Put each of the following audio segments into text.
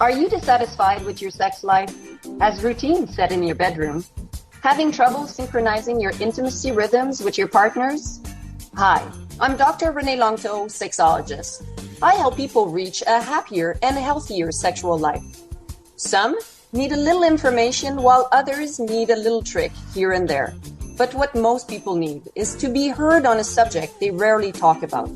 Are you dissatisfied with your sex life? Has routine set in your bedroom? Having trouble synchronizing your intimacy rhythms with your partners? Hi, I'm Dr. Renee Lanctot, Sexologist. I help people reach a happier and healthier sexual life. Some need a little information while others need a little trick here and there. But what most people need is to be heard on a subject they rarely talk about.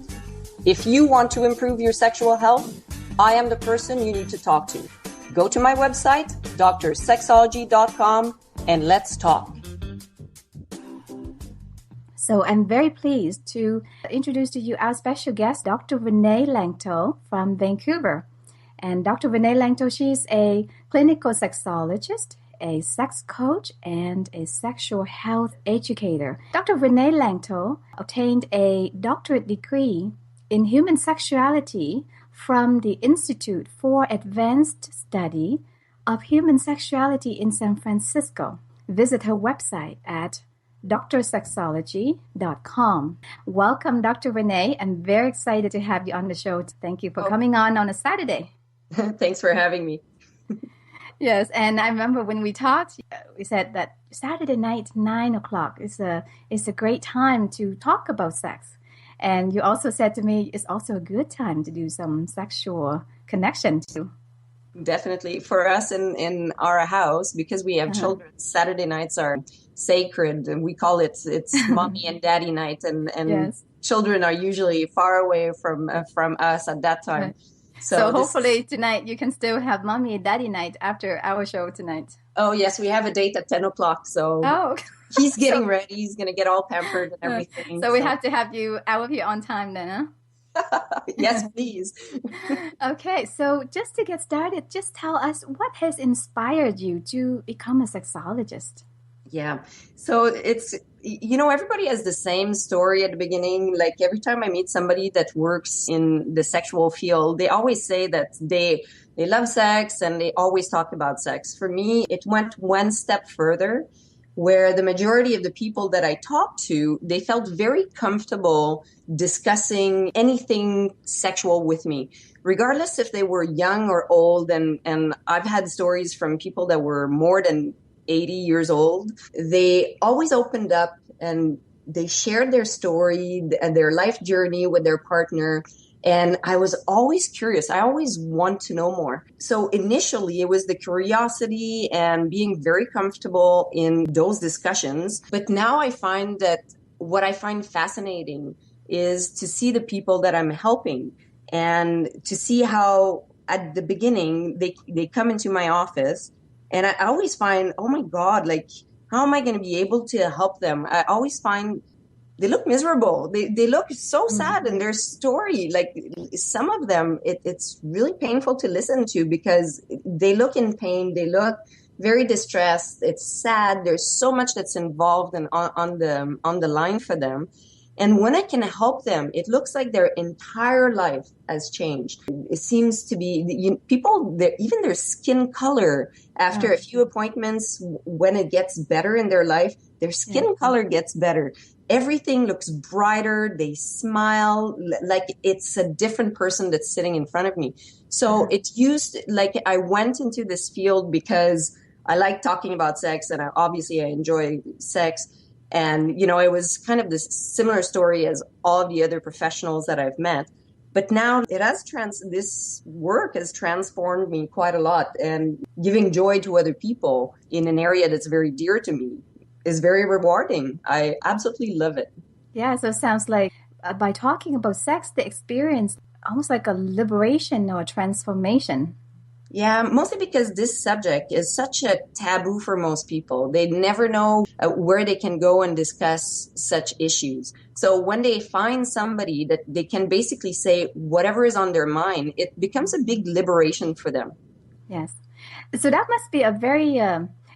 If you want to improve your sexual health, I am the person you need to talk to. Go to my website, drsexology.com, and let's talk. So I'm very pleased to introduce to you our special guest, Dr. Renee Lanctot from Vancouver. And Dr. Renee Lanctot, she's a clinical sexologist, a sex coach, and a sexual health educator. Dr. Renee Lanctot obtained a doctorate degree in human sexuality from the Institute for Advanced Study of Human Sexuality in San Francisco. Visit her website at drsexology.com. Welcome, Dr. Renee. I'm very excited to have you on the show. Thank you for coming on a Saturday. Thanks for having me. Yes, and I remember when we talked, we said that Saturday night, 9 o'clock is a great time to talk about sex. And you also said to me, it's also a good time to do some sexual connection too. Definitely. For us in our house, because we have children, Saturday nights are sacred, and we call it's mommy and daddy night, and yes. Children are usually far away from us at that time. Right. So hopefully tonight you can still have mommy and daddy night after our show tonight. Oh, yes. We have a date at 10 o'clock. So he's getting ready. He's going to get all pampered and everything. So we have to have you out of here on time then, huh? Yes, please. Okay. So just to get started, just tell us what has inspired you to become a sexologist? Yeah. So it's, everybody has the same story at the beginning. Like every time I meet somebody that works in the sexual field, they always say that they love sex and they always talk about sex. For me, it went one step further, where the majority of the people that I talked to, they felt very comfortable discussing anything sexual with me, regardless if they were young or old. And I've had stories from people that were more than 80 years old. They always opened up and they shared their story and their life journey with their partner. And I was always curious. I always want to know more. So initially it was the curiosity and being very comfortable in those discussions. But now I find that what I find fascinating is to see the people that I'm helping and to see how at the beginning they come into my office. And I always find, oh my God, like, how am I going to be able to help them? I always find they look miserable. They look so sad in their story. Like some of them, it's really painful to listen to because they look in pain. They look very distressed. It's sad. There's so much that's involved and on the line for them. And when I can help them, it looks like their entire life has changed. It seems to be people, even their skin color after a few appointments, when it gets better in their life, their skin color gets better. Everything looks brighter. They smile like it's a different person that's sitting in front of me. So it's used like I went into this field because I like talking about sex and I enjoy sex. And, it was kind of this similar story as all of the other professionals that I've met. But now this work has transformed me quite a lot, and giving joy to other people in an area that's very dear to me is very rewarding. I absolutely love it. Yeah, so it sounds like by talking about sex, they experience almost like a liberation or a transformation. Yeah, mostly because this subject is such a taboo for most people. They never know where they can go and discuss such issues. So when they find somebody that they can basically say whatever is on their mind, it becomes a big liberation for them. Yes. So that must be a very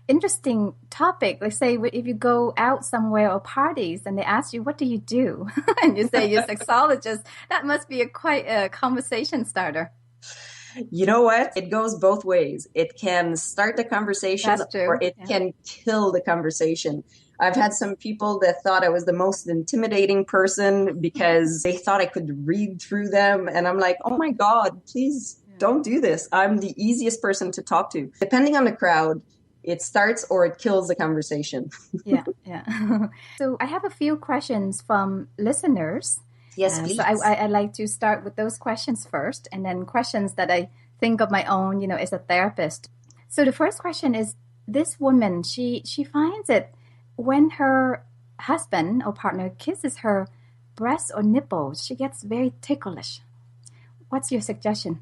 interesting topic. Like say if you go out somewhere or parties and they ask you, what do you do? And you say you're a sexologist, that must be quite a conversation starter. You know what? It goes both ways. It can start the conversation or it can kill the conversation. I've had some people that thought I was the most intimidating person because they thought I could read through them. And I'm like, oh my God, please don't do this. I'm the easiest person to talk to. Depending on the crowd, it starts or it kills the conversation. Yeah. So I have a few questions from listeners. Yes, please. So I like to start with those questions first, and then questions that I think of my own, as a therapist. So the first question is, this woman, she finds it when her husband or partner kisses her breast or nipples, she gets very ticklish. What's your suggestion?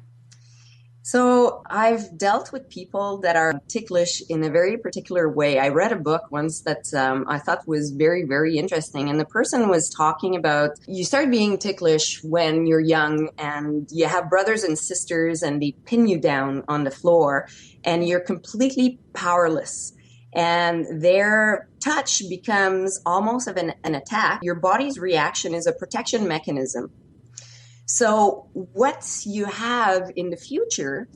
So I've dealt with people that are ticklish in a very particular way. I read a book once that I thought was very, very interesting. And the person was talking about you start being ticklish when you're young and you have brothers and sisters and they pin you down on the floor and you're completely powerless. And their touch becomes almost of an attack. Your body's reaction is a protection mechanism. So what you have in the future,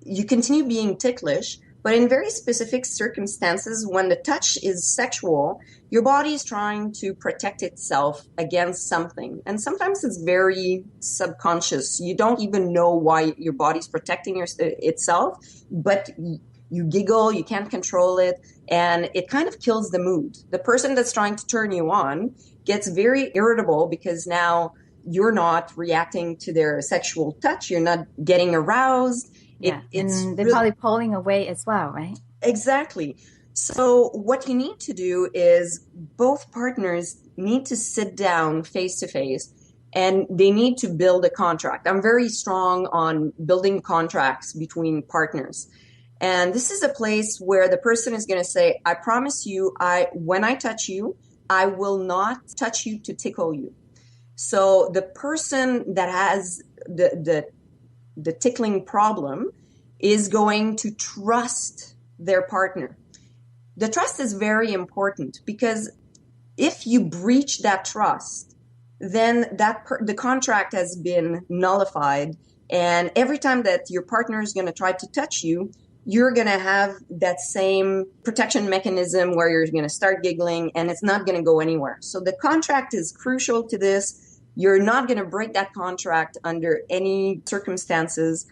you continue being ticklish, but in very specific circumstances, when the touch is sexual, your body is trying to protect itself against something. And sometimes it's very subconscious. You don't even know why your body's protecting itself, but you giggle, you can't control it, and it kind of kills the mood. The person that's trying to turn you on gets very irritable because now you're not reacting to their sexual touch. You're not getting aroused. And they're probably pulling away as well, right? Exactly. So what you need to do is both partners need to sit down face to face and they need to build a contract. I'm very strong on building contracts between partners. And this is a place where the person is going to say, I promise you, when I touch you, I will not touch you to tickle you. So the person that has the tickling problem is going to trust their partner. The trust is very important because if you breach that trust, then the contract has been nullified. And every time that your partner is going to try to touch you, you're going to have that same protection mechanism where you're going to start giggling and it's not going to go anywhere. So the contract is crucial to this. You're not going to break that contract under any circumstances,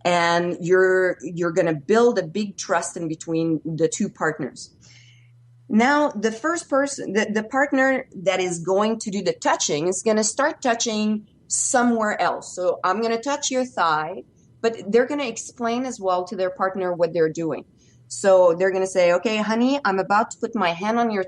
and you're going to build a big trust in between the two partners. Now, the first person, the partner that is going to do the touching is going to start touching somewhere else. So I'm going to touch your thigh, but they're going to explain as well to their partner what they're doing. So they're going to say, okay, honey, I'm about to put my hand on your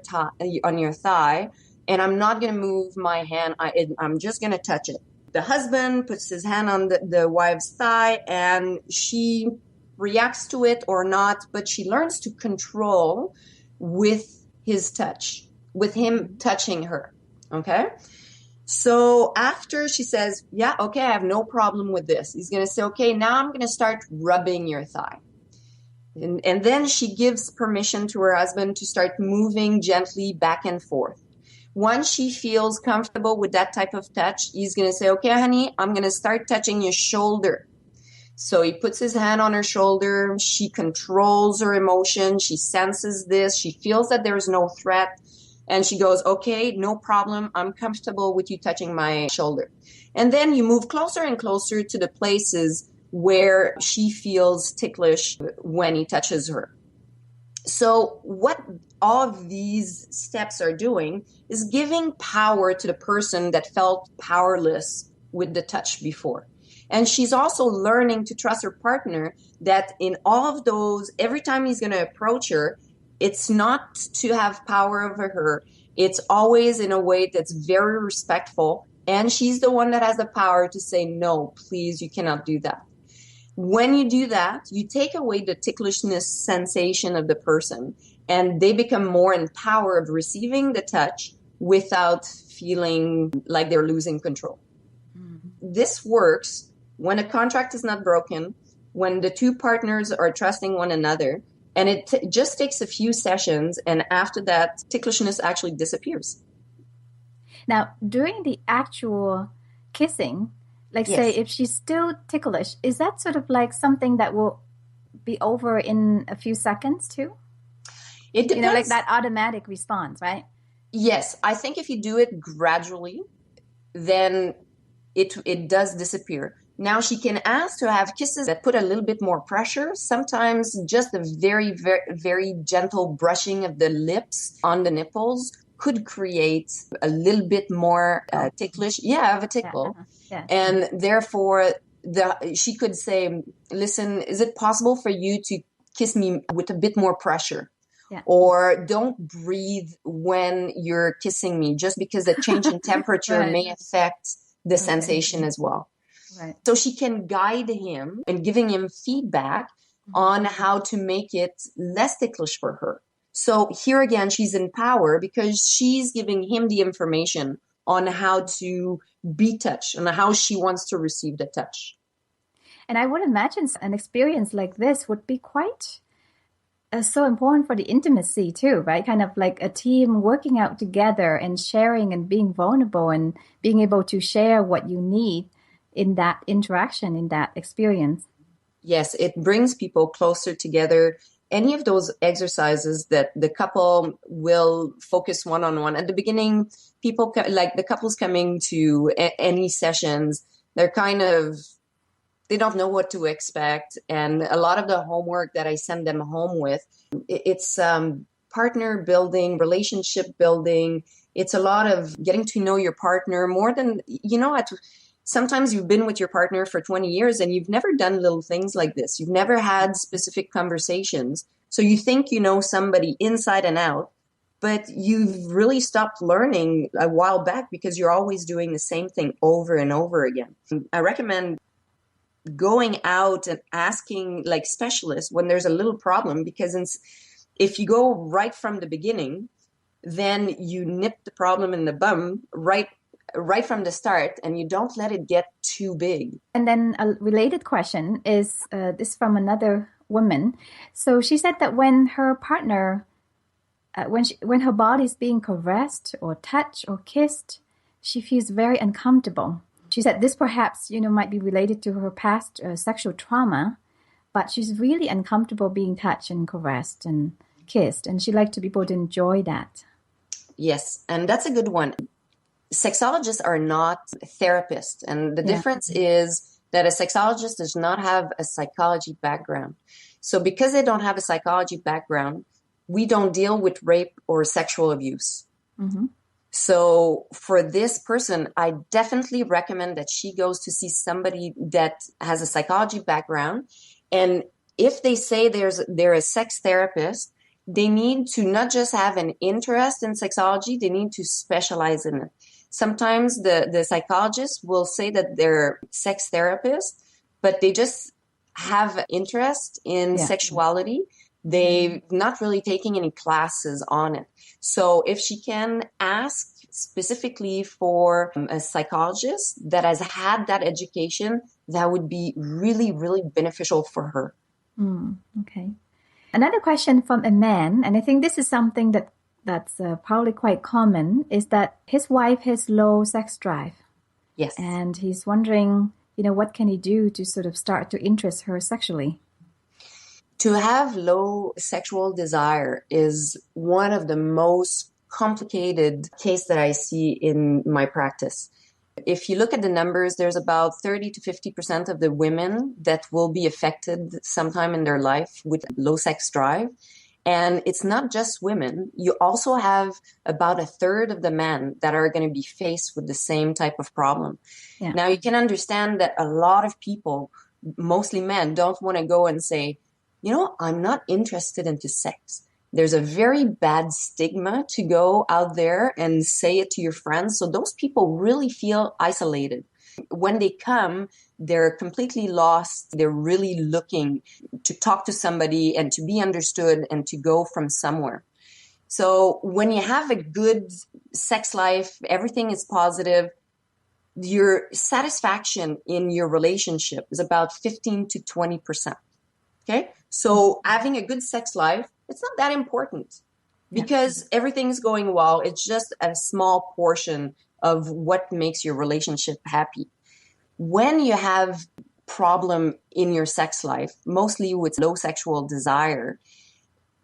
thigh. And I'm not going to move my hand. I'm just going to touch it. The husband puts his hand on the wife's thigh and she reacts to it or not, but she learns to control with his touch, with him touching her. Okay? So after she says, yeah, okay, I have no problem with this. He's going to say, okay, now I'm going to start rubbing your thigh. And then she gives permission to her husband to start moving gently back and forth. Once she feels comfortable with that type of touch, he's going to say, okay, honey, I'm going to start touching your shoulder. So he puts his hand on her shoulder. She controls her emotion. She senses this. She feels that there is no threat. And she goes, okay, no problem. I'm comfortable with you touching my shoulder. And then you move closer and closer to the places where she feels ticklish when he touches her. So what all of these steps are doing is giving power to the person that felt powerless with the touch before. And she's also learning to trust her partner that in all of those, every time he's going to approach her, it's not to have power over her. It's always in a way that's very respectful. And she's the one that has the power to say, no, please, you cannot do that. When you do that, you take away the ticklishness sensation of the person and they become more in power of receiving the touch without feeling like they're losing control. Mm-hmm. This works when a contract is not broken, when the two partners are trusting one another, and it just takes a few sessions, and after that, ticklishness actually disappears. Now, during the actual kissing, like yes. Say if she's still ticklish, is that sort of like something that will be over in a few seconds too? It depends. Like that automatic response, right? Yes. I think if you do it gradually, then it does disappear. Now she can ask to have kisses that put a little bit more pressure. Sometimes just a very, very, very gentle brushing of the lips on the nipples could create a little bit more ticklish. Yeah, of a tickle. Yeah. And therefore, she could say, listen, is it possible for you to kiss me with a bit more pressure? Yeah. Or don't breathe when you're kissing me, just because the change in temperature Right. may affect the sensation as well. Right. So she can guide him and giving him feedback on how to make it less ticklish for her. So here again, she's in power because she's giving him the information on how to be touched and how she wants to receive the touch. And I would imagine an experience like this would be quite so important for the intimacy too, right? Kind of like a team working out together and sharing and being vulnerable and being able to share what you need in that interaction, in that experience. Yes, it brings people closer together. Any of those exercises that the couple will focus one-on-one. At the beginning, people like the couples coming to any sessions, they're they don't know what to expect. And a lot of the homework that I send them home with, it's partner building, relationship building. It's a lot of getting to know your partner more than, sometimes you've been with your partner for 20 years and you've never done little things like this. You've never had specific conversations. So you think you know somebody inside and out, but you've really stopped learning a while back because you're always doing the same thing over and over again. I recommend going out and asking like specialists when there's a little problem, because if you go right from the beginning, then you nip the problem in the bum right from the start, and you don't let it get too big. And then a related question is this from another woman. So she said that when her partner, when her body is being caressed or touched or kissed, she feels very uncomfortable. She said this perhaps, might be related to her past sexual trauma, but she's really uncomfortable being touched and caressed and kissed, and she'd like to be able to enjoy that. Yes, and that's a good one. Sexologists are not therapists, and the difference is that a sexologist does not have a psychology background. So because they don't have a psychology background, we don't deal with rape or sexual abuse. Mm-hmm. So for this person, I definitely recommend that she goes to see somebody that has a psychology background. And if they say they're a sex therapist, they need to not just have an interest in sexology, they need to specialize in it. Sometimes the psychologists will say that they're sex therapists, but they just have interest in sexuality. They're not really taking any classes on it. So if she can ask specifically for a psychologist that has had that education, that would be really, really beneficial for her. Okay. Another question from a man, and I think this is something that's probably quite common, is that his wife has low sex drive. Yes. And he's wondering, what can he do to sort of start to interest her sexually? To have low sexual desire is one of the most complicated cases that I see in my practice. If you look at the numbers, there's about 30 to 50% of the women that will be affected sometime in their life with low sex drive. And it's not just women. You also have about a third of the men that are going to be faced with the same type of problem. Yeah. Now, you can understand that a lot of people, mostly men, don't want to go and say, I'm not interested into sex. There's a very bad stigma to go out there and say it to your friends. So those people really feel isolated. When they come, they're completely lost. They're really looking to talk to somebody and to be understood and to go from somewhere. So when you have a good sex life, everything is positive, your satisfaction in your relationship is about 15 to 20%. Okay? So having a good sex life, it's not that important because everything's going well. It's just a small portion of what makes your relationship happy. When you have problem in your sex life, mostly with low sexual desire,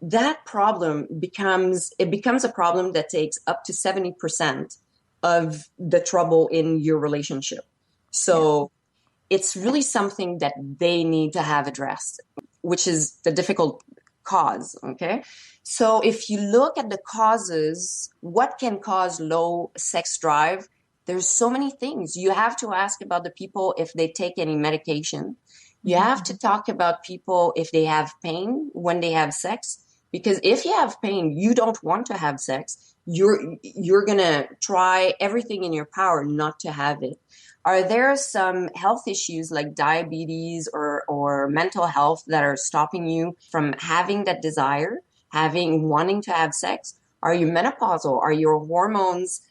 that problem becomes a problem that takes up to 70% of the trouble in your relationship. So it's really something that they need to have addressed, which is the difficult cause. Okay. So if you look at the causes, what can cause low sex drive? There's so many things. You have to ask about the people if they take any medication. You have to talk about people if they have pain when they have sex, because if you have pain, you don't want to have sex. You're going to try everything in your power not to have it. Are there some health issues like diabetes or mental health that are stopping you from having that desire, wanting to have sex? Are you menopausal? Are your hormones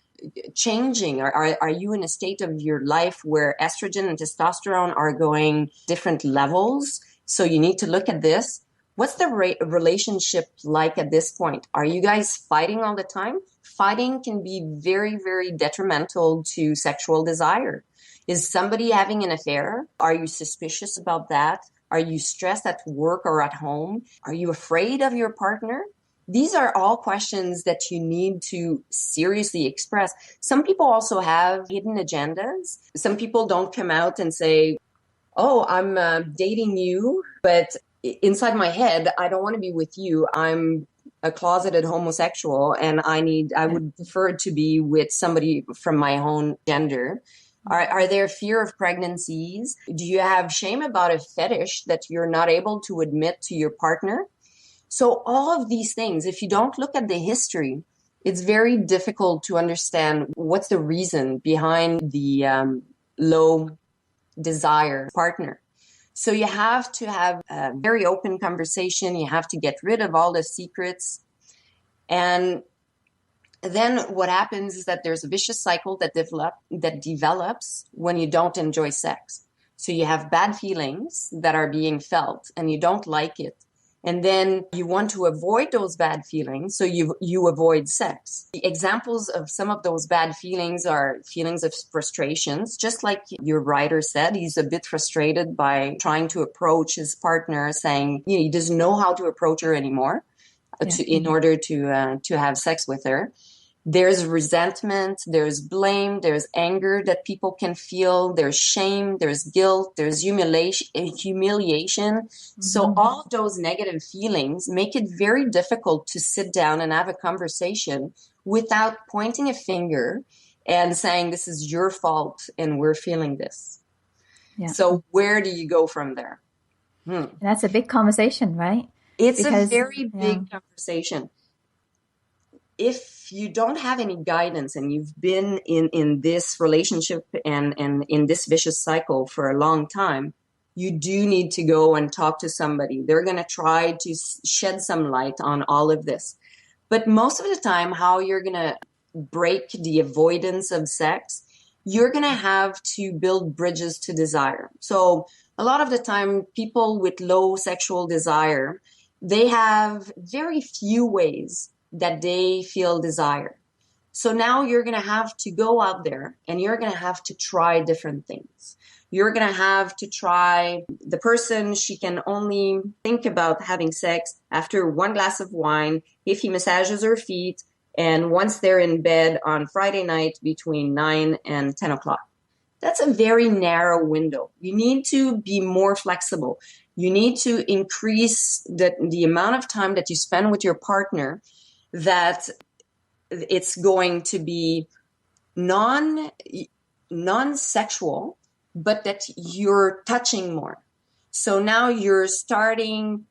changing? Are you in a state of your life where estrogen and testosterone are going different levels? So you need to look at this. What's the relationship like at this point? Are you guys fighting all the time? Fighting can be very, very detrimental to sexual desire. Is somebody having an affair? Are you suspicious about that? Are you stressed at work or at home? Are you afraid of your partner? These are all questions that you need to seriously express. Some people also have hidden agendas. Some people don't come out and say, oh, I'm dating you, but inside my head, I don't want to be with you. I'm a closeted homosexual and I would prefer to be with somebody from my own gender. Are there fear of pregnancies? Do you have shame about a fetish that you're not able to admit to your partner? So all of these things, if you don't look at the history, it's very difficult to understand what's the reason behind the low desire partner. So you have to have a very open conversation. You have to get rid of all the secrets. And then what happens is that there's a vicious cycle that develops when you don't enjoy sex. So you have bad feelings that are being felt and you don't like it. And then you want to avoid those bad feelings, so you avoid sex. The examples of some of those bad feelings are feelings of frustrations. Just like your writer said, he's a bit frustrated by trying to approach his partner, saying he doesn't know how to approach her anymore in order to have sex with her. There's resentment, there's blame, there's anger that people can feel, there's shame, there's guilt, there's humiliation. Mm-hmm. So all of those negative feelings make it very difficult to sit down and have a conversation without pointing a finger and saying, this is your fault and we're feeling this. Yeah. So where do you go from there? That's a big conversation, right? It's a very big conversation. If you don't have any guidance and you've been in this relationship and in this vicious cycle for a long time, you do need to go and talk to somebody. They're going to try to shed some light on all of this. But most of the time, how you're going to break the avoidance of sex, you're going to have to build bridges to desire. So a lot of the time, people with low sexual desire, they have very few ways that they feel desire. So now you're going to have to go out there and you're going to have to try different things. You're going to have to try the person, she can only think about having sex after one glass of wine, if he massages her feet, and once they're in bed on Friday night between 9 and 10 o'clock. That's a very narrow window. You need to be more flexible. You need to increase the amount of time that you spend with your partner, that it's going to be non-sexual, but that you're touching more. So now you're starting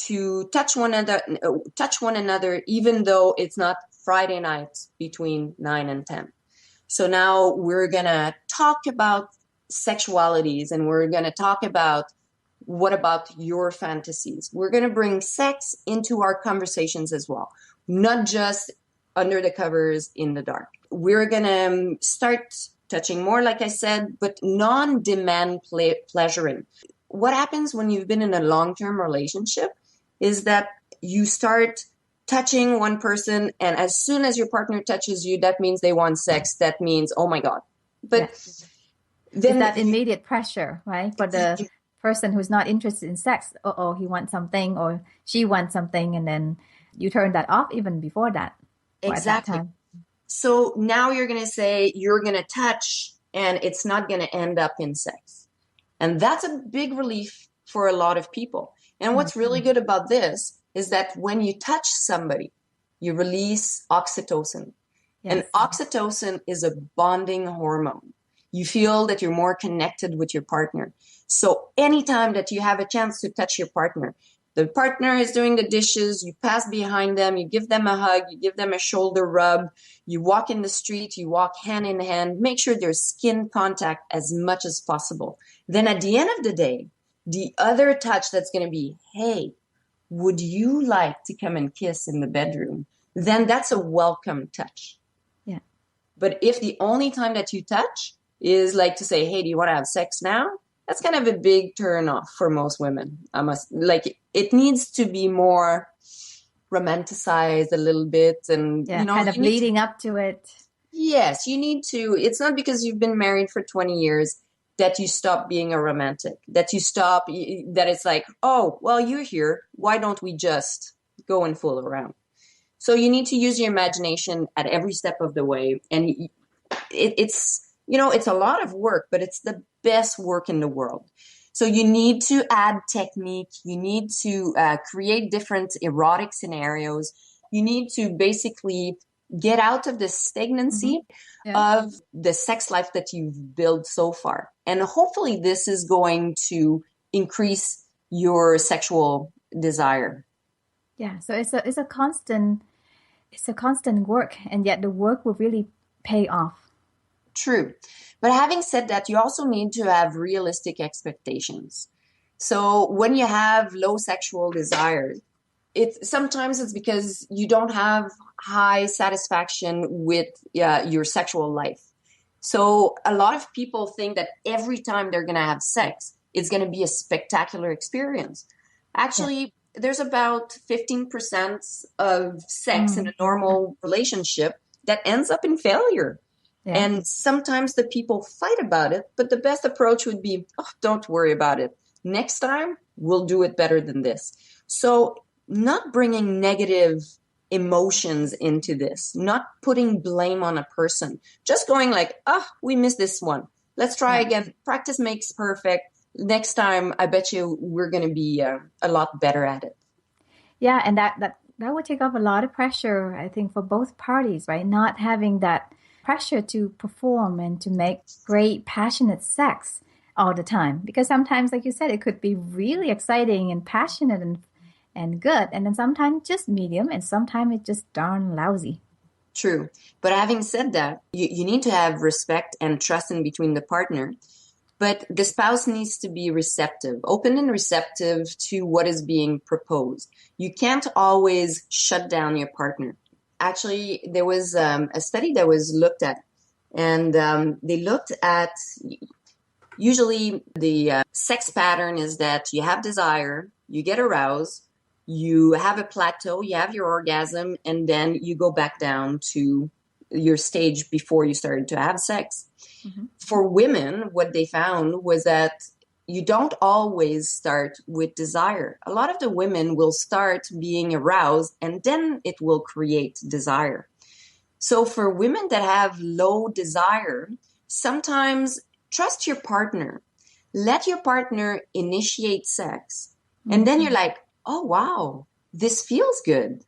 to touch one another, even though it's not Friday nights between 9 and 10. So now we're going to talk about sexualities, and we're going to talk about what about your fantasies. We're going to bring sex into our conversations as well, not just under the covers in the dark. We're going to start touching more, like I said, but non-demand pleasuring. What happens when you've been in a long-term relationship is that you start touching one person, and as soon as your partner touches you, that means they want sex. That means, oh my God. But then that immediate pressure, right? For the person who's not interested in sex, he wants something or she wants something, and then you turn that off even before that. Exactly. That so now you're going to say you're going to touch, and it's not going to end up in sex. And that's a big relief for a lot of people. And what's really good about this is that when you touch somebody, you release oxytocin. Yes. And oxytocin is a bonding hormone. You feel that you're more connected with your partner. So anytime that you have a chance to touch your partner, the partner is doing the dishes, you pass behind them, you give them a hug, you give them a shoulder rub, you walk in the street, you walk hand in hand, make sure there's skin contact as much as possible. Then at the end of the day, the other touch that's going to be, hey, would you like to come and kiss in the bedroom? Then that's a welcome touch. Yeah. But if the only time that you touch is like to say, hey, do you want to have sex now? That's kind of a big turn off for most women. It needs to be more romanticized a little bit, and kind of leading up to it. Yes, you need to. It's not because you've been married for 20 years that you stop being a romantic, that it's like, oh, well, you're here. Why don't we just go and fool around? So you need to use your imagination at every step of the way. And it's a lot of work, but it's the best work in the world. So you need to add technique. You need to create different erotic scenarios. You need to basically get out of the stagnancy of the sex life that you've built so far. And hopefully this is going to increase your sexual desire. Yeah, so it's a constant work, and yet the work will really pay off. True. But having said that, you also need to have realistic expectations. So when you have low sexual desire, sometimes it's because you don't have high satisfaction with your sexual life. So a lot of people think that every time they're going to have sex, it's going to be a spectacular experience. Actually, there's about 15% of sex in a normal relationship that ends up in failure. Yeah. And sometimes the people fight about it, but the best approach would be, oh, don't worry about it. Next time, we'll do it better than this. So not bringing negative emotions into this, not putting blame on a person, just going like, oh, we missed this one. Let's try again. Practice makes perfect. Next time, I bet you we're going to be a lot better at it. Yeah, and that would take off a lot of pressure, I think, for both parties, right? Not having that pressure to perform and to make great, passionate sex all the time. Because sometimes, like you said, it could be really exciting and passionate and good. And then sometimes just medium, and sometimes it's just darn lousy. True. But having said that, you need to have respect and trust in between the partner. But the spouse needs to be receptive, open and receptive to what is being proposed. You can't always shut down your partner. Actually, there was a study that was looked at, and they looked at, usually the sex pattern is that you have desire, you get aroused, you have a plateau, you have your orgasm, and then you go back down to your stage before you started to have sex. Mm-hmm. For women, what they found was that you don't always start with desire. A lot of the women will start being aroused, and then it will create desire. So for women that have low desire, sometimes trust your partner. Let your partner initiate sex. Mm-hmm. And then you're like, oh, wow, this feels good.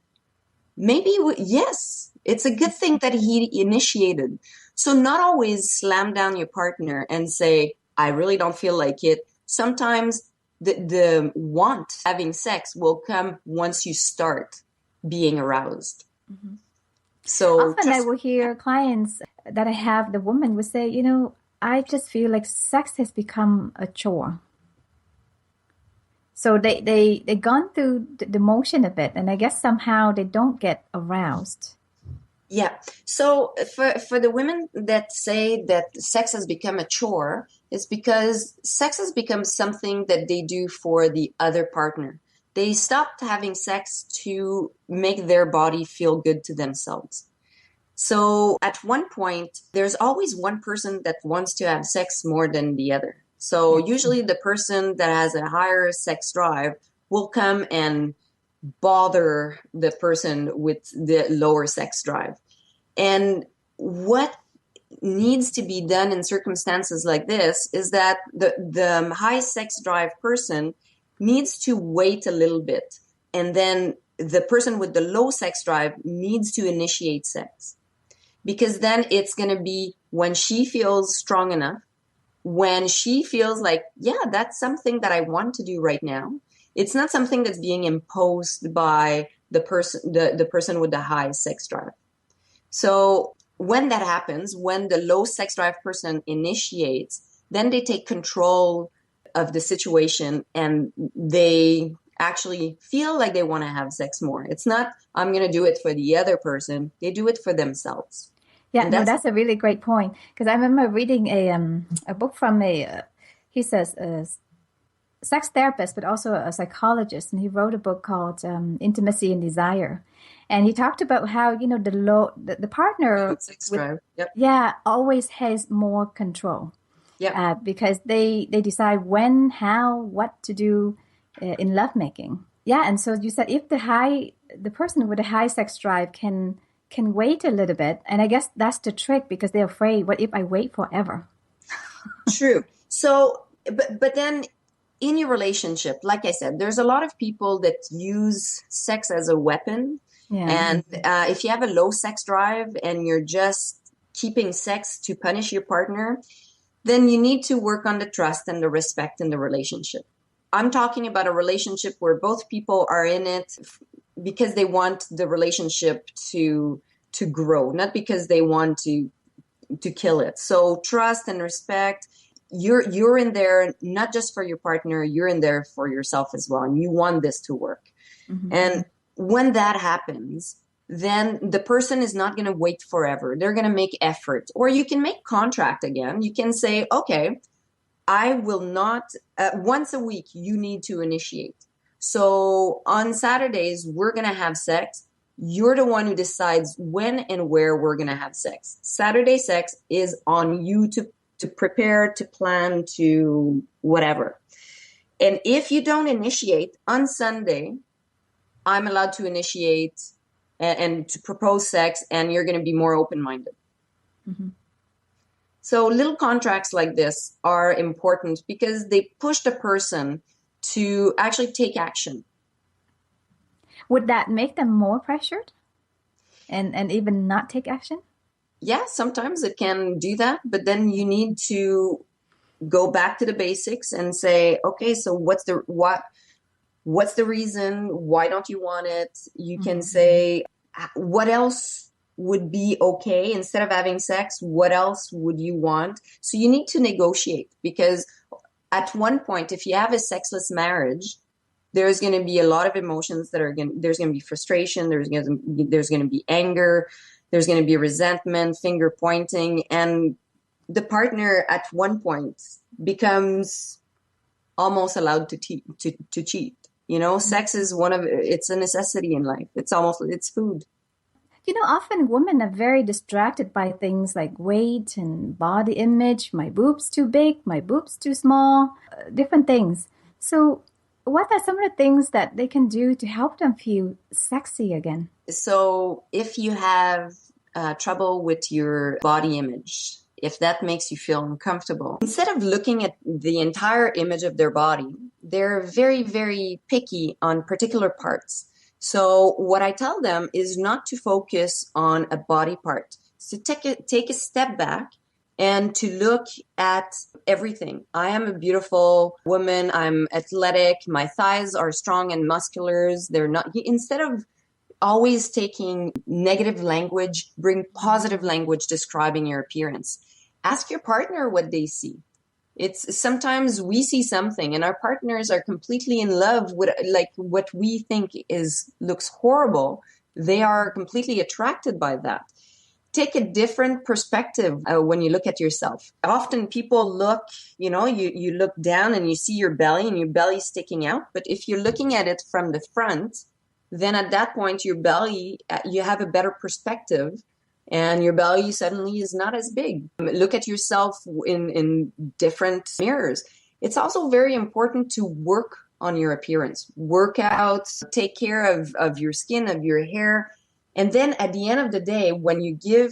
Maybe, yes, it's a good thing that he initiated. So not always slam down your partner and say, I really don't feel like it. Sometimes the want having sex will come once you start being aroused. Mm-hmm. So often I will hear clients that I have, the woman would say, I just feel like sex has become a chore. So they gone through the motion of it, and I guess somehow they don't get aroused. Yeah. So for the women that say that sex has become a chore, it's because sex has become something that they do for the other partner. They stopped having sex to make their body feel good to themselves. So at one point, there's always one person that wants to have sex more than the other. So usually the person that has a higher sex drive will come and bother the person with the lower sex drive. And what needs to be done in circumstances like this is that the high sex drive person needs to wait a little bit. And then the person with the low sex drive needs to initiate sex. Because then it's going to be when she feels strong enough, when she feels like, yeah, that's something that I want to do right now. It's not something that's being imposed by the person with the high sex drive. So when that happens, when the low sex drive person initiates, then they take control of the situation and they actually feel like they want to have sex more. It's not, I'm going to do it for the other person. They do it for themselves. Yeah, no, that's a really great point. Because I remember reading a book from he's a sex therapist, but also a psychologist, and he wrote a book called Intimacy and Desire. And he talked about how, the partner always has more control. Yeah. Because they decide when, how, what to do in lovemaking. Yeah, and so you said if the person with a high sex drive can wait a little bit, and I guess that's the trick because they're afraid, what if I wait forever? True. So, but then in your relationship, like I said, there's a lot of people that use sex as a weapon. Yeah. And if you have a low sex drive and you're just keeping sex to punish your partner, then you need to work on the trust and the respect in the relationship. I'm talking about a relationship where both people are in it because they want the relationship to grow, not because they want to kill it. So trust and respect. You're in there not just for your partner, you're in there for yourself as well, and you want this to work. Mm-hmm. And when that happens, then the person is not going to wait forever. They're going to make effort. Or you can make contract again. You can say, okay, I will not, once a week, you need to initiate. So on Saturdays, we're going to have sex. You're the one who decides when and where we're going to have sex. Saturday sex is on you to prepare, to plan, to whatever. And if you don't initiate on Sunday, I'm allowed to initiate and to propose sex, and you're going to be more open-minded. Mm-hmm. So little contracts like this are important because they push the person to actually take action. Would that make them more pressured and even not take action? Yeah, sometimes it can do that, but then you need to go back to the basics and say, okay, so what's the reason? Why don't you want it? You can mm-hmm. say, what else would be okay instead of having sex? What else would you want? So you need to negotiate, because at one point, if you have a sexless marriage, there's going to be a lot of emotions there's going to be frustration. There's going to be anger. There's going to be resentment, finger pointing, and the partner at one point becomes almost allowed to cheat. You know, sex is it's a necessity in life. It's food. You know, often women are very distracted by things like weight and body image. My boobs too big, my boobs too small, different things. So what are some of the things that they can do to help them feel sexy again? So if you have trouble with your body image, if that makes you feel uncomfortable, instead of looking at the entire image of their body, they're very, very picky on particular parts. So what I tell them is not to focus on a body part. So take a step back and to look at everything. I am a beautiful woman. I'm athletic. My thighs are strong and muscular. They're not. Instead of always taking negative language, bring positive language describing your appearance. Ask your partner what they see. It's sometimes we see something and our partners are completely in love with like what we think looks horrible. They are completely attracted by that. Take a different perspective when you look at yourself. Often people look, you look down and you see your belly and your belly sticking out. But if you're looking at it from the front, then at that point, your belly, you have a better perspective. And your belly suddenly is not as big. Look at yourself in different mirrors. It's also very important to work on your appearance. Work out, take care of your skin, of your hair. And then at the end of the day, when you give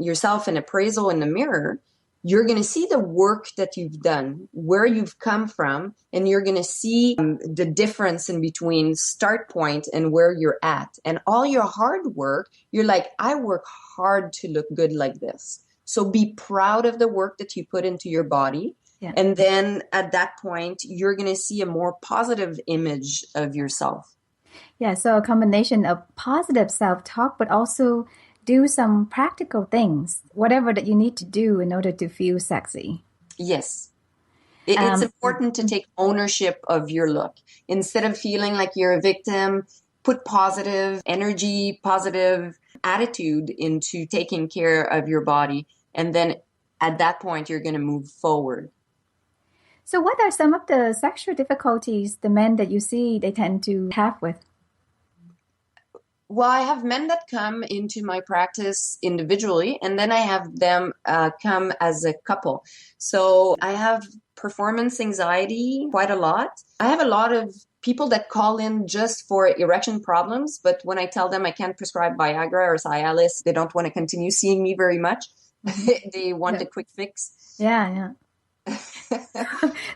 yourself an appraisal in the mirror, you're going to see the work that you've done, where you've come from, and you're going to see the difference in between start point and where you're at. And all your hard work, you're like, I work hard to look good like this. So be proud of the work that you put into your body. Yeah. And then at that point, you're going to see a more positive image of yourself. Yeah, so a combination of positive self-talk, but also do some practical things, whatever that you need to do in order to feel sexy. Yes. It's important to take ownership of your look. Instead of feeling like you're a victim, put positive energy, positive attitude into taking care of your body. And then at that point, you're going to move forward. So what are some of the sexual difficulties the men that you see they tend to have with? Well, I have men that come into my practice individually, and then I have them come as a couple. So I have performance anxiety quite a lot. I have a lot of people that call in just for erection problems, but when I tell them I can't prescribe Viagra or Cialis, they don't want to continue seeing me very much. They want a quick fix. Yeah.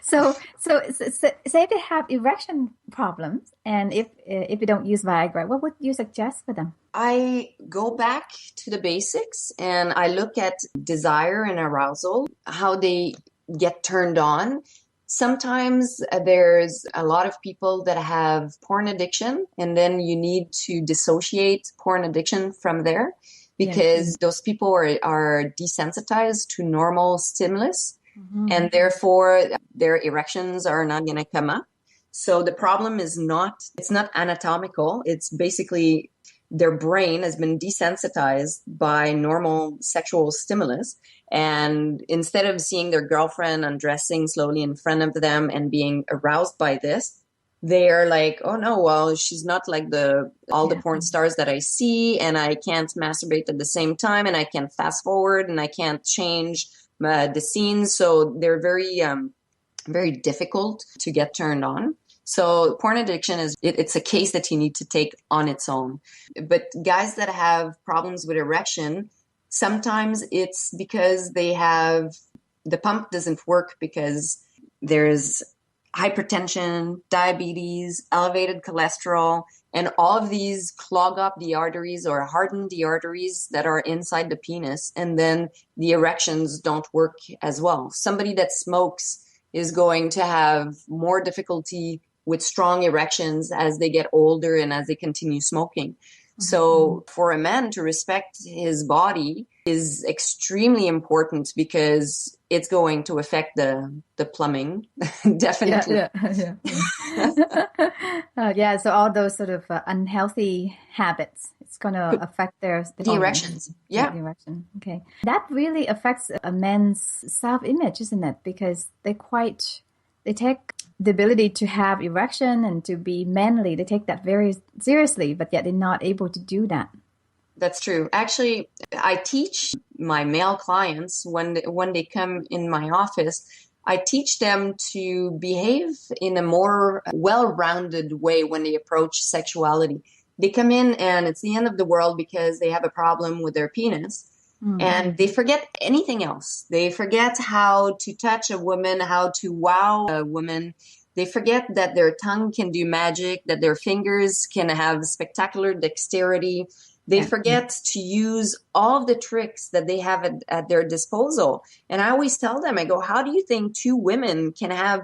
So say they have erection problems, and if you don't use Viagra, what would you suggest for them? I go back to the basics and I look at desire and arousal, how they get turned on. Sometimes there's a lot of people that have porn addiction, and then you need to dissociate porn addiction from there because those people are desensitized to normal stimulus. Mm-hmm. And therefore, their erections are not going to come up. So the problem is it's not anatomical. It's basically their brain has been desensitized by normal sexual stimulus. And instead of seeing their girlfriend undressing slowly in front of them and being aroused by this, they're like, oh no, well, she's not like all the porn stars that I see, and I can't masturbate at the same time, and I can't fast forward, and I can't change the scenes. So they're very, very difficult to get turned on. So porn addiction it's a case that you need to take on its own. But guys that have problems with erection, sometimes it's because the pump doesn't work because there's hypertension, diabetes, elevated cholesterol, and all of these clog up the arteries or harden the arteries that are inside the penis. And then the erections don't work as well. Somebody that smokes is going to have more difficulty with strong erections as they get older and as they continue smoking. Mm-hmm. So for a man to respect his body is extremely important because it's going to affect the plumbing, definitely. Yeah. So all those sort of unhealthy habits, it's going to affect the erections. Yeah. The erection. Okay. That really affects a man's self-image, isn't it? Because they take the ability to have erection and to be manly, they take that very seriously, but yet they're not able to do that. That's true. Actually, I teach my male clients when they come in my office, I teach them to behave in a more well-rounded way when they approach sexuality. They come in and it's the end of the world because they have a problem with their penis. Mm-hmm. And they forget anything else. They forget how to touch a woman, how to wow a woman. They forget that their tongue can do magic, that their fingers can have spectacular dexterity. They forget to use all of the tricks that they have at their disposal. And I always tell them, I go, how do you think two women can have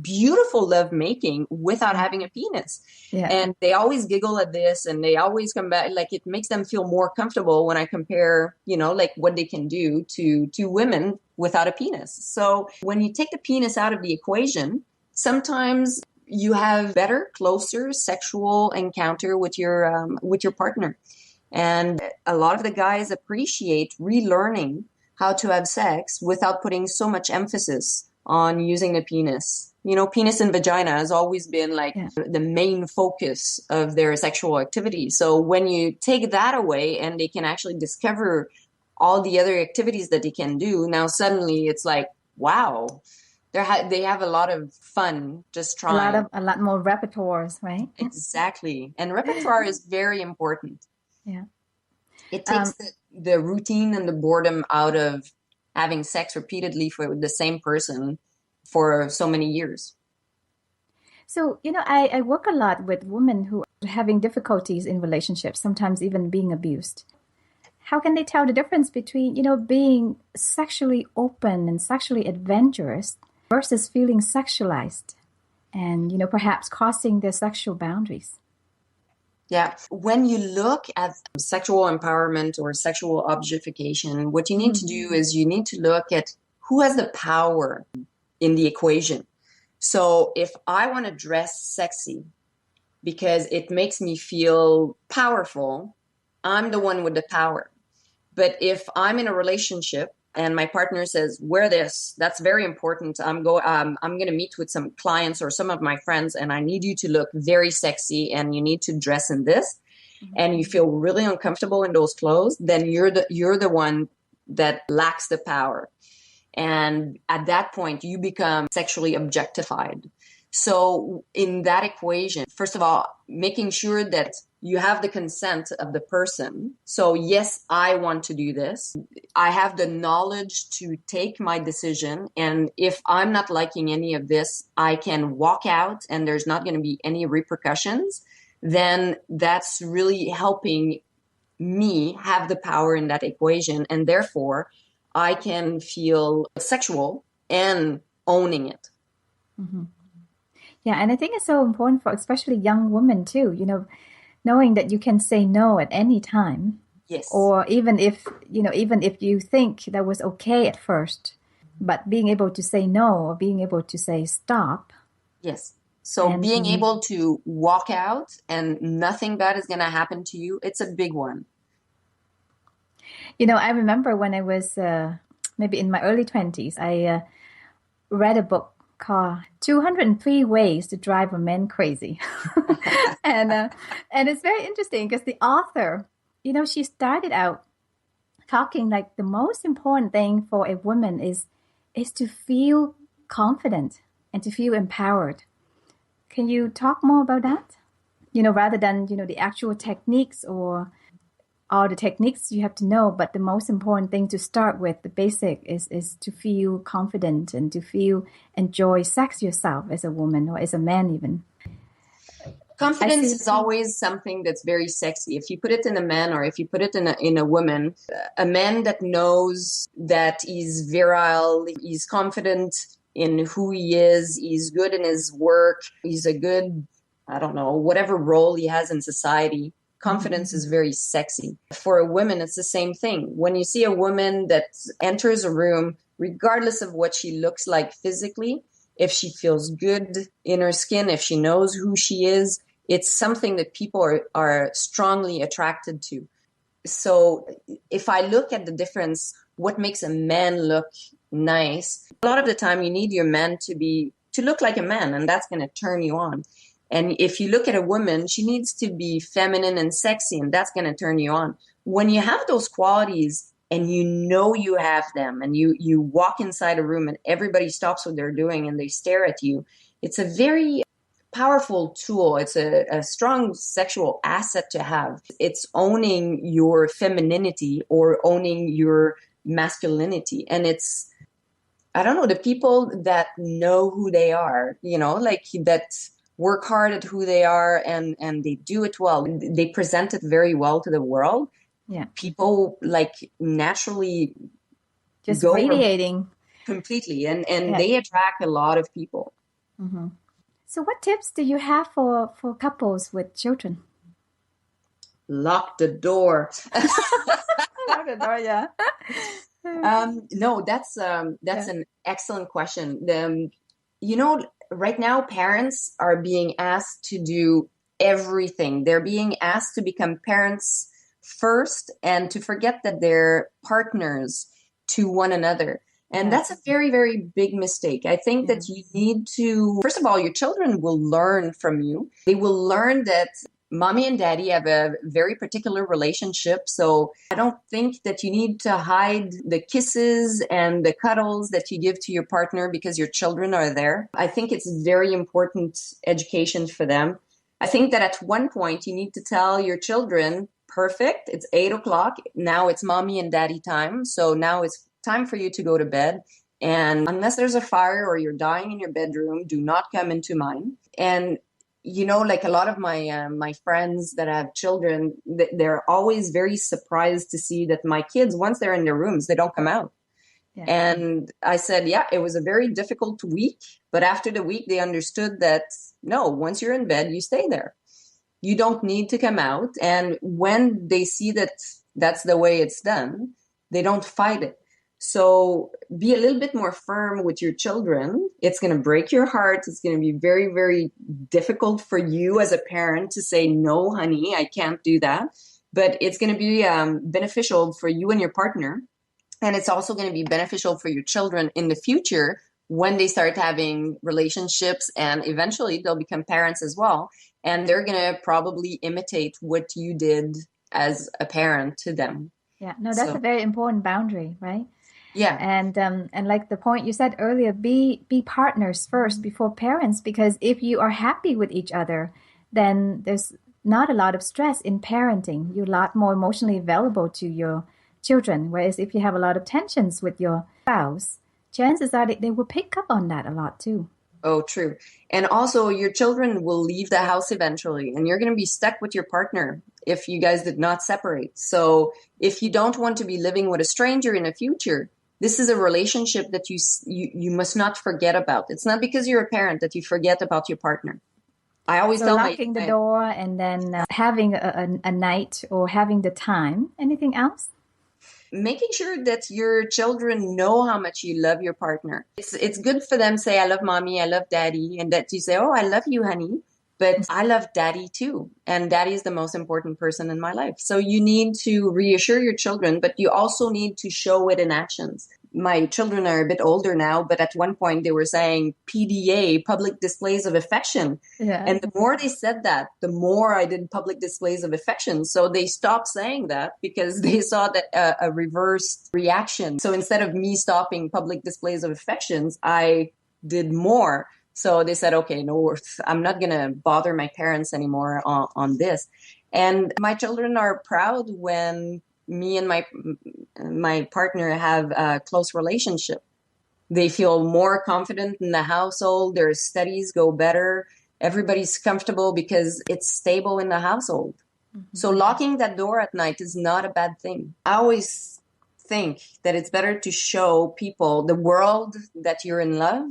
beautiful lovemaking without having a penis? Yeah. And they always giggle at this and they always come back. Like it makes them feel more comfortable when I compare, like what they can do to two women without a penis. So when you take the penis out of the equation, sometimes you have better, closer sexual encounter with your partner. And a lot of the guys appreciate relearning how to have sex without putting so much emphasis on using the penis. Penis and vagina has always been the main focus of their sexual activity. So when you take that away and they can actually discover all the other activities that they can do, now suddenly it's like, wow, they have a lot of fun just trying. A lot more repertoires, right? Exactly. And repertoire is very important. Yeah. It takes the routine and the boredom out of having sex repeatedly for the same person for so many years. So, I work a lot with women who are having difficulties in relationships, sometimes even being abused. How can they tell the difference between, being sexually open and sexually adventurous versus feeling sexualized and, perhaps crossing their sexual boundaries? Yeah. When you look at sexual empowerment or sexual objectification, what you need to do is you need to look at who has the power in the equation. So if I want to dress sexy because it makes me feel powerful, I'm the one with the power. But if I'm in a relationship and my partner says, wear this, that's very important. I'm going to meet with some clients or some of my friends, and I need you to look very sexy and you need to dress in this, and you feel really uncomfortable in those clothes, then you're the one that lacks the power. And at that point, you become sexually objectified. So in that equation, first of all, making sure that you have the consent of the person. So yes, I want to do this. I have the knowledge to take my decision. And if I'm not liking any of this, I can walk out and there's not going to be any repercussions. Then that's really helping me have the power in that equation. And therefore, I can feel sexual and owning it. Mm-hmm. Yeah, and I think it's so important for especially young women too, knowing that you can say no at any time. Yes. Or even if you think that was okay at first, but being able to say no or being able to say stop. Yes. So being able to walk out and nothing bad is going to happen to you, it's a big one. I remember when I was maybe in my early 20s, I read a book called 203 Ways to Drive a Man Crazy. and it's very interesting because the author, she started out talking like the most important thing for a woman is to feel confident and to feel empowered. Can you talk more about that? Rather than, the actual techniques or all the techniques you have to know, but the most important thing to start with, the basic, is to feel confident and to enjoy sex yourself as a woman or as a man even. Confidence is always something that's very sexy. If you put it in a man or if you put it in a woman, a man that knows that he's virile, he's confident in who he is, he's good in his work, he's a good, whatever role he has in society. Confidence is very sexy. For a woman, it's the same thing. When you see a woman that enters a room, regardless of what she looks like physically, if she feels good in her skin, if she knows who she is, it's something that people are strongly attracted to. So if I look at the difference, what makes a man look nice, a lot of the time you need your man to look like a man, and that's going to turn you on. And if you look at a woman, she needs to be feminine and sexy, and that's going to turn you on. When you have those qualities and you have them, and you walk inside a room and everybody stops what they're doing and they stare at you, it's a very powerful tool. It's a strong sexual asset to have. It's owning your femininity or owning your masculinity. And it's, the people that know who they are, that work hard at who they are and they do it well. They present it very well to the world. Yeah. People naturally just radiating completely and they attract a lot of people. Mm-hmm. So what tips do you have for couples with children? Lock the door. Lock the door, yeah. No, that's an excellent question. Right now, parents are being asked to do everything. They're being asked to become parents first and to forget that they're partners to one another. And that's a very, very big mistake. I think that you need to, first of all, your children will learn from you. They will learn that mommy and daddy have a very particular relationship. So I don't think that you need to hide the kisses and the cuddles that you give to your partner because your children are there. I think it's very important education for them. I think that at one point you need to tell your children perfect. It's 8 o'clock. Now it's mommy and daddy time. So now it's time for you to go to bed. And unless there's a fire or you're dying in your bedroom, do not come into mine. And like a lot of my friends that have children, they're always very surprised to see that my kids, once they're in their rooms, they don't come out. Yeah. And I said, yeah, it was a very difficult week. But after the week, they understood that, no, once you're in bed, you stay there. You don't need to come out. And when they see that that's the way it's done, they don't fight it. So be a little bit more firm with your children. It's going to break your heart. It's going to be very, very difficult for you as a parent to say, no, honey, I can't do that. But it's going to be beneficial for you and your partner. And it's also going to be beneficial for your children in the future when they start having relationships, and eventually they'll become parents as well. And they're going to probably imitate what you did as a parent to them. Yeah, no, that's a very important boundary, right? Yeah. And like the point you said earlier, be partners first before parents, because if you are happy with each other, then there's not a lot of stress in parenting. You're a lot more emotionally available to your children. Whereas if you have a lot of tensions with your spouse, chances are they will pick up on that a lot too. Oh, true. And also your children will leave the house eventually, and you're going to be stuck with your partner if you guys did not separate. So if you don't want to be living with a stranger in the future, this is a relationship that you must not forget about. It's not because you're a parent that you forget about your partner. I always tell locking the door and then having a night or having the time. Anything else? Making sure that your children know how much you love your partner. It's good for them to say, I love mommy, I love daddy, and that you say, oh, I love you, honey, but I love daddy too. And daddy is the most important person in my life. So you need to reassure your children, but you also need to show it in actions. My children are a bit older now, but at one point they were saying PDA, public displays of affection. Yeah. And the more they said that, the more I did public displays of affection. So they stopped saying that because they saw that a reverse reaction. So instead of me stopping public displays of affections, I did more. So they said, okay, no, I'm not going to bother my parents anymore on this. And my children are proud when me and my partner have a close relationship. They feel more confident in the household. Their studies go better. Everybody's comfortable because it's stable in the household. Mm-hmm. So locking that door at night is not a bad thing. I always think that it's better to show people the world that you're in love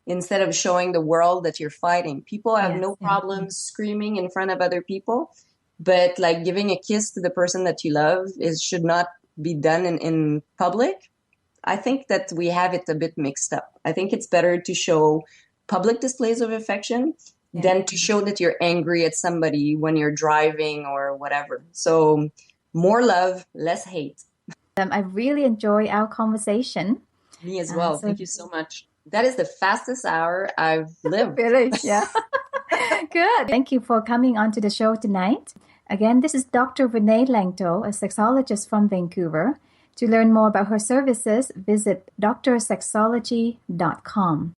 instead of showing the world that you're fighting. People have no problem screaming in front of other people. But like giving a kiss to the person that you love should not be done in public. I think that we have it a bit mixed up. I think it's better to show public displays of affection than to show that you're angry at somebody when you're driving or whatever. So more love, less hate. I really enjoy our conversation. Me as well. Thank you so much. That is the fastest hour I've lived. Really? Yeah. Good. Thank you for coming onto the show tonight. Again, this is Dr. Renee Lanctot, a sexologist from Vancouver. To learn more about her services, visit drsexology.com.